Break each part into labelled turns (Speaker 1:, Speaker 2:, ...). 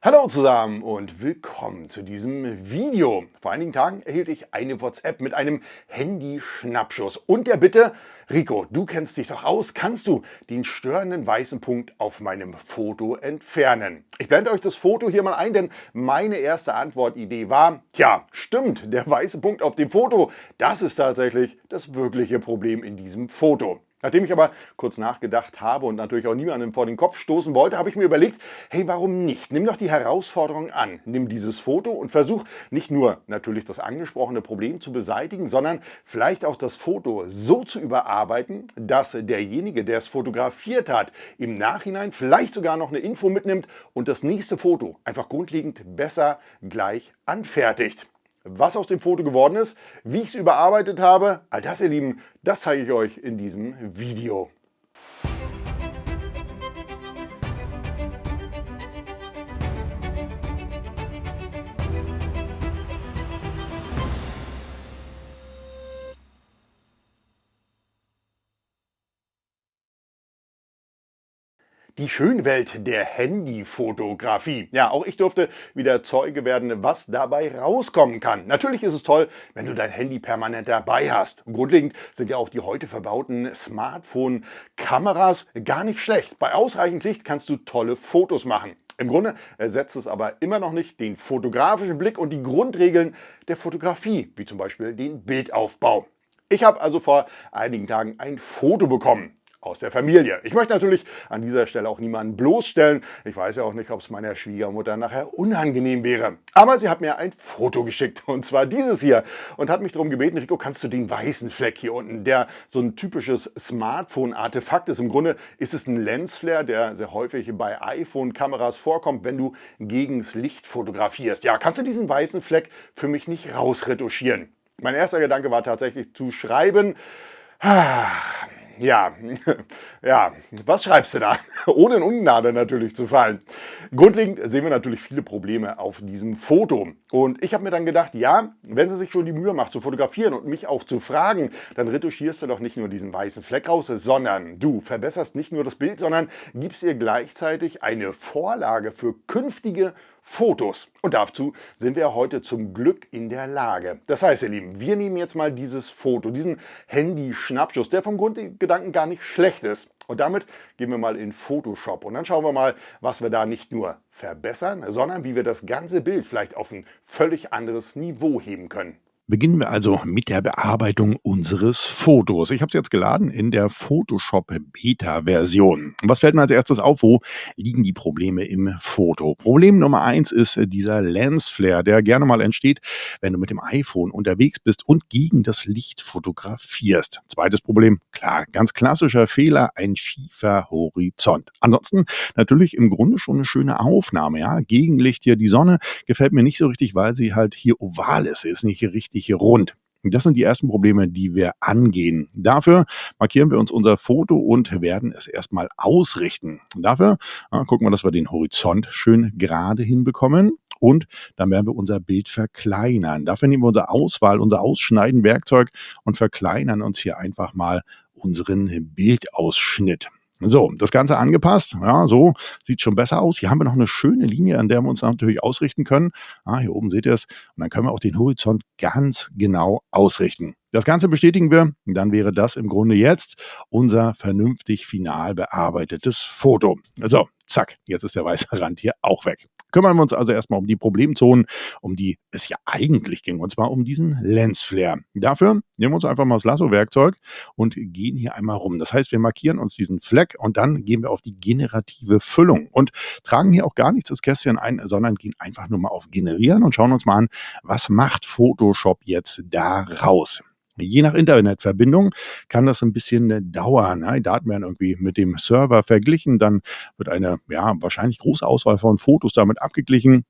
Speaker 1: Hallo zusammen und willkommen zu diesem Video. Vor einigen Tagen erhielt ich eine WhatsApp mit einem Handy-Schnappschuss und der Bitte: Rico, du kennst dich doch aus, kannst du den störenden weißen Punkt auf meinem Foto entfernen? Ich blende euch das Foto hier mal ein, denn meine erste Antwortidee war: Ja, stimmt, der weiße Punkt auf dem Foto, das ist tatsächlich das wirkliche Problem in diesem Foto. Nachdem ich aber kurz nachgedacht habe und natürlich auch niemandem vor den Kopf stoßen wollte, habe ich mir überlegt: Hey, warum nicht? Nimm doch die Herausforderung an. Nimm dieses Foto und versuch nicht nur natürlich das angesprochene Problem zu beseitigen, sondern vielleicht auch das Foto so zu überarbeiten, dass derjenige, der es fotografiert hat, im Nachhinein vielleicht sogar noch eine Info mitnimmt und das nächste Foto einfach grundlegend besser gleich anfertigt. Was aus dem Foto geworden ist, wie ich es überarbeitet habe, all das, ihr Lieben, das zeige ich euch in diesem Video. Die schöne Welt der Handyfotografie. Ja, auch ich durfte wieder Zeuge werden, was dabei rauskommen kann. Natürlich ist es toll, wenn du dein Handy permanent dabei hast. Grundlegend sind ja auch die heute verbauten Smartphone-Kameras gar nicht schlecht. Bei ausreichend Licht kannst du tolle Fotos machen. Im Grunde ersetzt es aber immer noch nicht den fotografischen Blick und die Grundregeln der Fotografie, wie zum Beispiel den Bildaufbau. Ich habe also vor einigen Tagen ein Foto bekommen aus der Familie. Ich möchte natürlich an dieser Stelle auch niemanden bloßstellen. Ich weiß ja auch nicht, ob es meiner Schwiegermutter nachher unangenehm wäre. Aber sie hat mir ein Foto geschickt, und zwar dieses hier, und hat mich darum gebeten: Rico, kannst du den weißen Fleck hier unten, der so ein typisches Smartphone-Artefakt ist. Im Grunde ist es ein Lensflare, der sehr häufig bei iPhone-Kameras vorkommt, wenn du gegens Licht fotografierst. Ja, kannst du diesen weißen Fleck für mich nicht rausretuschieren? Mein erster Gedanke war tatsächlich zu schreiben: ja, ja, was schreibst du da? Ohne in Ungnade natürlich zu fallen. Grundlegend sehen wir natürlich viele Probleme auf diesem Foto. Und ich habe mir dann gedacht, ja, wenn sie sich schon die Mühe macht zu fotografieren und mich auch zu fragen, dann retuschierst du doch nicht nur diesen weißen Fleck raus, sondern du verbesserst nicht nur das Bild, sondern gibst ihr gleichzeitig eine Vorlage für künftige Fotos. Und dazu sind wir heute zum Glück in der Lage. Das heißt, ihr Lieben, wir nehmen jetzt mal dieses Foto, diesen Handy-Schnappschuss, der vom Grundgedanken gar nicht schlecht ist. Und damit gehen wir mal in Photoshop und dann schauen wir mal, was wir da nicht nur verbessern, sondern wie wir das ganze Bild vielleicht auf ein völlig anderes Niveau heben können.
Speaker 2: Beginnen wir also mit der Bearbeitung unseres Fotos. Ich habe es jetzt geladen in der Photoshop Beta-Version. Was fällt mir als erstes auf? Wo liegen die Probleme im Foto? Problem Nummer 1 ist dieser Lensflare, der gerne mal entsteht, wenn du mit dem iPhone unterwegs bist und gegen das Licht fotografierst. Zweites Problem, klar, ganz klassischer Fehler, ein schiefer Horizont. Ansonsten natürlich im Grunde schon eine schöne Aufnahme. Ja? Gegenlicht hier, die Sonne gefällt mir nicht so richtig, weil sie halt hier oval ist. Sie ist nicht richtig hier rund. Das sind die ersten Probleme, die wir angehen. Dafür markieren wir uns unser Foto und werden es erstmal ausrichten. Dafür gucken wir, dass wir den Horizont schön gerade hinbekommen und dann werden wir unser Bild verkleinern. Dafür nehmen wir unsere Auswahl, unser Ausschneiden-Werkzeug und verkleinern uns hier einfach mal unseren Bildausschnitt. So, das Ganze angepasst. Ja, so sieht schon besser aus. Hier haben wir noch eine schöne Linie, an der wir uns natürlich ausrichten können. Hier oben seht ihr es. Und dann können wir auch den Horizont ganz genau ausrichten. Das Ganze bestätigen wir. Dann wäre das im Grunde jetzt unser vernünftig final bearbeitetes Foto. So, zack, jetzt ist der weiße Rand hier auch weg. Kümmern wir uns also erstmal um die Problemzonen, um die es ja eigentlich ging, und zwar um diesen Lensflare. Dafür nehmen wir uns einfach mal das Lasso-Werkzeug und gehen hier einmal rum. Das heißt, wir markieren uns diesen Fleck und dann gehen wir auf die generative Füllung und tragen hier auch gar nichts ins Kästchen ein, sondern gehen einfach nur mal auf Generieren und schauen uns mal an, was macht Photoshop jetzt da raus. Je nach Internetverbindung kann das ein bisschen dauern. Die Daten werden irgendwie mit dem Server verglichen, dann wird eine wahrscheinlich große Auswahl von Fotos damit abgeglichen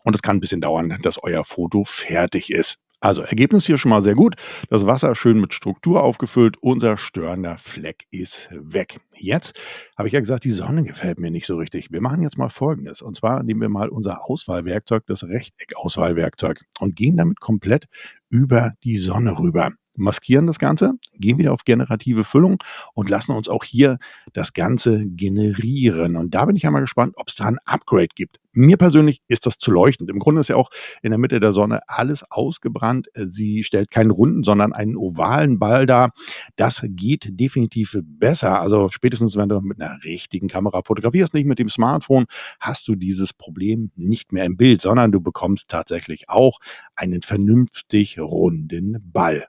Speaker 2: und es kann ein bisschen dauern, dass euer Foto fertig ist. Also Ergebnis hier schon mal sehr gut. Das Wasser schön mit Struktur aufgefüllt. Unser störender Fleck ist weg. Jetzt habe ich ja gesagt, die Sonne gefällt mir nicht so richtig. Wir machen jetzt mal Folgendes. Und zwar nehmen wir mal unser Auswahlwerkzeug, das Rechteck-Auswahlwerkzeug, und gehen damit komplett über die Sonne rüber. maskieren das Ganze, gehen wieder auf generative Füllung und lassen uns auch hier das Ganze generieren. Und da bin ich ja mal gespannt, ob es da ein Upgrade gibt. Mir persönlich ist das zu leuchtend. Im Grunde ist ja auch in der Mitte der Sonne alles ausgebrannt. Sie stellt keinen runden, sondern einen ovalen Ball dar. Das geht definitiv besser. Also spätestens, wenn du mit einer richtigen Kamera fotografierst, nicht mit dem Smartphone, hast du dieses Problem nicht mehr im Bild, sondern du bekommst tatsächlich auch einen vernünftig runden Ball.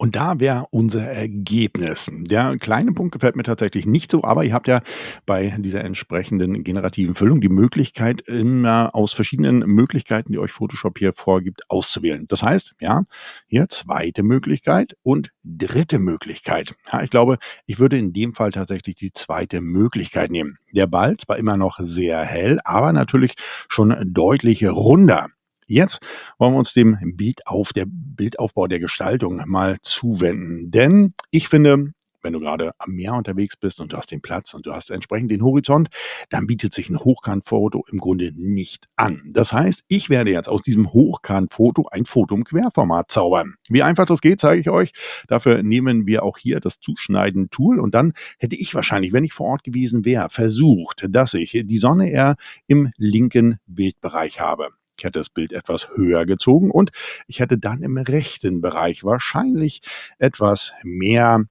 Speaker 2: Und da wäre unser Ergebnis. Der kleine Punkt gefällt mir tatsächlich nicht so, aber ihr habt ja bei dieser entsprechenden generativen Füllung die Möglichkeit, immer aus verschiedenen Möglichkeiten, die euch Photoshop hier vorgibt, auszuwählen. Das heißt, ja, hier zweite Möglichkeit und dritte Möglichkeit. Ja, ich glaube, ich würde in dem Fall tatsächlich die zweite Möglichkeit nehmen. Der Ball zwar immer noch sehr hell, aber natürlich schon deutlich runder. Jetzt wollen wir uns dem Bildaufbau der Gestaltung mal zuwenden. Denn ich finde, wenn du gerade am Meer unterwegs bist und du hast den Platz und du hast entsprechend den Horizont, dann bietet sich ein Hochkantfoto im Grunde nicht an. Das heißt, ich werde jetzt aus diesem Hochkantfoto ein Foto im Querformat zaubern. Wie einfach das geht, zeige ich euch. Dafür nehmen wir auch hier das Zuschneiden-Tool und dann hätte ich wahrscheinlich, wenn ich vor Ort gewesen wäre, versucht, dass ich die Sonne eher im linken Bildbereich habe. Ich hätte das Bild etwas höher gezogen und ich hätte dann im rechten Bereich wahrscheinlich etwas mehr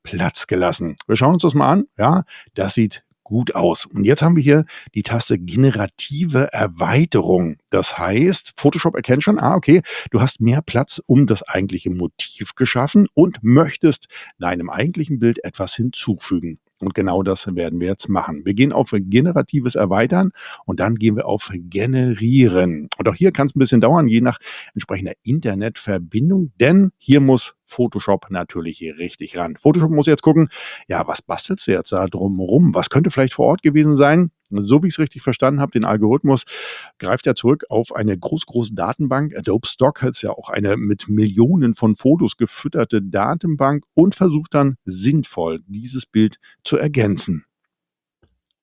Speaker 2: Platz gelassen. Wir schauen uns das mal an. Ja, das sieht gut aus. Und jetzt haben wir hier die Taste generative Erweiterung. Das heißt, Photoshop erkennt schon, okay, du hast mehr Platz um das eigentliche Motiv geschaffen und möchtest deinem eigentlichen Bild etwas hinzufügen. Und genau das werden wir jetzt machen. Wir gehen auf generatives Erweitern und dann gehen wir auf Generieren. Und auch hier kann es ein bisschen dauern, je nach entsprechender Internetverbindung, denn hier muss Photoshop natürlich hier richtig ran. Photoshop muss jetzt gucken, ja, was bastelst du jetzt da drumherum? Was könnte vielleicht vor Ort gewesen sein? So wie ich es richtig verstanden habe, den Algorithmus greift er zurück auf eine große Datenbank. Adobe Stock ist ja auch eine mit Millionen von Fotos gefütterte Datenbank und versucht dann sinnvoll dieses Bild zu ergänzen.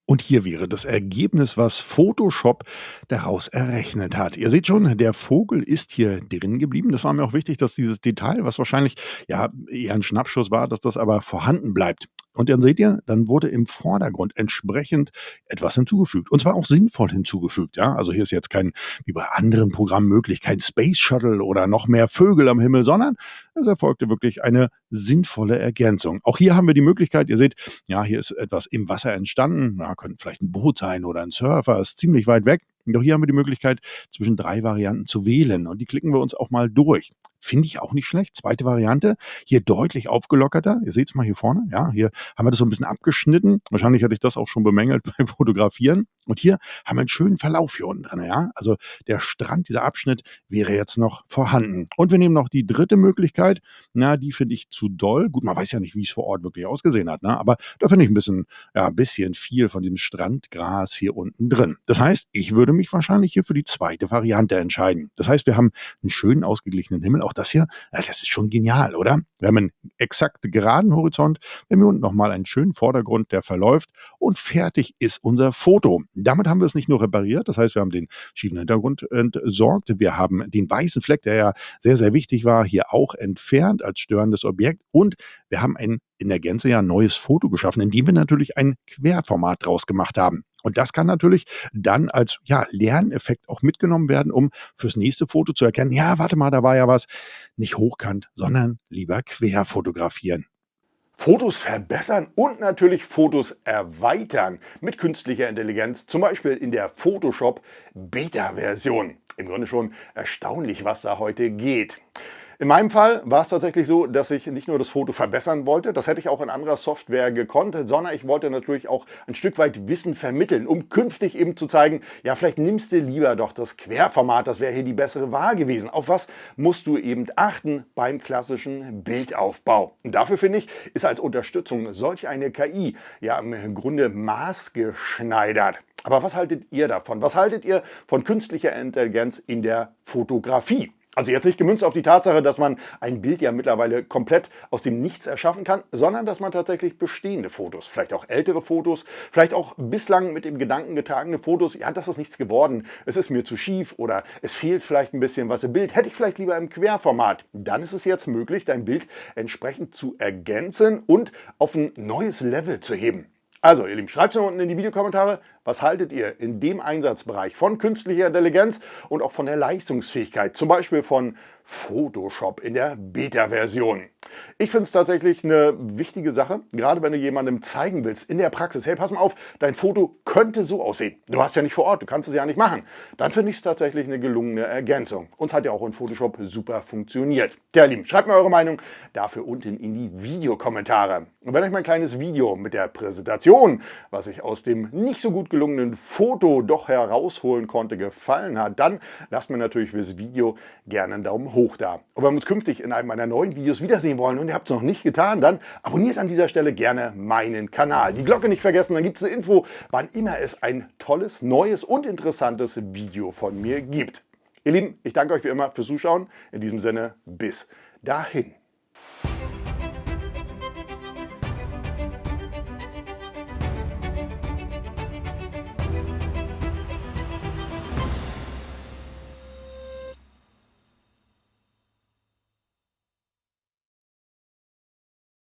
Speaker 2: Und hier wäre das Ergebnis, was Photoshop daraus errechnet hat. Ihr seht schon, der Vogel ist hier drin geblieben. Das war mir auch wichtig, dass dieses Detail, was wahrscheinlich ja eher ein Schnappschuss war, dass das aber vorhanden bleibt. Und dann seht ihr, dann wurde im Vordergrund entsprechend etwas hinzugefügt. Und zwar auch sinnvoll hinzugefügt. Ja? Also hier ist jetzt kein, wie bei anderen Programmen möglich, kein Space Shuttle oder noch mehr Vögel am Himmel, sondern es erfolgte wirklich eine sinnvolle Ergänzung. Auch hier haben wir die Möglichkeit, ihr seht, ja, hier ist etwas im Wasser entstanden. Ja, könnte vielleicht ein Boot sein oder ein Surfer, ist ziemlich weit weg. Und auch hier haben wir die Möglichkeit, zwischen 3 Varianten zu wählen. Und die klicken wir uns auch mal durch. Finde ich auch nicht schlecht. Zweite Variante, hier deutlich aufgelockerter. Ihr seht es mal hier vorne. Ja, hier haben wir das so ein bisschen abgeschnitten. Wahrscheinlich hatte ich das auch schon bemängelt beim Fotografieren. Und hier haben wir einen schönen Verlauf hier unten drin. Ja, also der Strand, dieser Abschnitt wäre jetzt noch vorhanden. Und wir nehmen noch die dritte Möglichkeit. Na, die finde ich zu doll. Gut, man weiß ja nicht, wie es vor Ort wirklich ausgesehen hat. Ne? Aber da finde ich ein bisschen viel von dem Strandgras hier unten drin. Das heißt, ich würde mich wahrscheinlich hier für die zweite Variante entscheiden. Das heißt, wir haben einen schönen ausgeglichenen Himmel. Auch das hier, ja, das ist schon genial, oder? Wir haben einen exakt geraden Horizont, wir haben hier unten nochmal einen schönen Vordergrund, der verläuft und fertig ist unser Foto. Damit haben wir es nicht nur repariert, das heißt, wir haben den schiefen Hintergrund entsorgt, wir haben den weißen Fleck, der ja sehr, sehr wichtig war, hier auch entfernt als störendes Objekt und wir haben in der Gänze ja ein neues Foto geschaffen, indem wir natürlich ein Querformat draus gemacht haben. Und das kann natürlich dann als Lerneffekt auch mitgenommen werden, um fürs nächste Foto zu erkennen, ja, warte mal, da war ja was, nicht hochkant, sondern lieber quer fotografieren.
Speaker 1: Fotos verbessern und natürlich Fotos erweitern mit künstlicher Intelligenz, zum Beispiel in der Photoshop Beta-Version. Im Grunde schon erstaunlich, was da heute geht. In meinem Fall war es tatsächlich so, dass ich nicht nur das Foto verbessern wollte, das hätte ich auch in anderer Software gekonnt, sondern ich wollte natürlich auch ein Stück weit Wissen vermitteln, um künftig eben zu zeigen, ja, vielleicht nimmst du lieber doch das Querformat, das wäre hier die bessere Wahl gewesen. Auf was musst du eben achten beim klassischen Bildaufbau? Und dafür finde ich, ist als Unterstützung solch eine KI ja im Grunde maßgeschneidert. Aber was haltet ihr davon? Was haltet ihr von künstlicher Intelligenz in der Fotografie? Also jetzt nicht gemünzt auf die Tatsache, dass man ein Bild ja mittlerweile komplett aus dem Nichts erschaffen kann, sondern dass man tatsächlich bestehende Fotos, vielleicht auch ältere Fotos, vielleicht auch bislang mit dem Gedanken getragene Fotos, ja, das ist nichts geworden, es ist mir zu schief oder es fehlt vielleicht ein bisschen was im Bild, hätte ich vielleicht lieber im Querformat. Dann ist es jetzt möglich, dein Bild entsprechend zu ergänzen und auf ein neues Level zu heben. Also, ihr Lieben, schreibt es mir unten in die Videokommentare, was haltet ihr in dem Einsatzbereich von künstlicher Intelligenz und auch von der Leistungsfähigkeit, zum Beispiel von Photoshop in der Beta-Version. Ich finde es tatsächlich eine wichtige Sache, gerade wenn du jemandem zeigen willst in der Praxis, hey, pass mal auf, dein Foto könnte so aussehen. Du warst ja nicht vor Ort, du kannst es ja nicht machen. Dann finde ich es tatsächlich eine gelungene Ergänzung. Uns hat ja auch in Photoshop super funktioniert. Ja, ihr Lieben, schreibt mir eure Meinung dafür unten in die Videokommentare. Und wenn euch mein kleines Video mit der Präsentation, was ich aus dem nicht so gut gelungenen Foto doch herausholen konnte, gefallen hat, dann lasst mir natürlich fürs Video gerne einen Daumen hoch da. Und wenn wir uns künftig in einem meiner neuen Videos wiedersehen wollen und ihr habt es noch nicht getan, dann abonniert an dieser Stelle gerne meinen Kanal. Die Glocke nicht vergessen, dann gibt es eine Info, wann immer es ein tolles, neues und interessantes Video von mir gibt. Ihr Lieben, ich danke euch wie immer fürs Zuschauen. In diesem Sinne, bis dahin.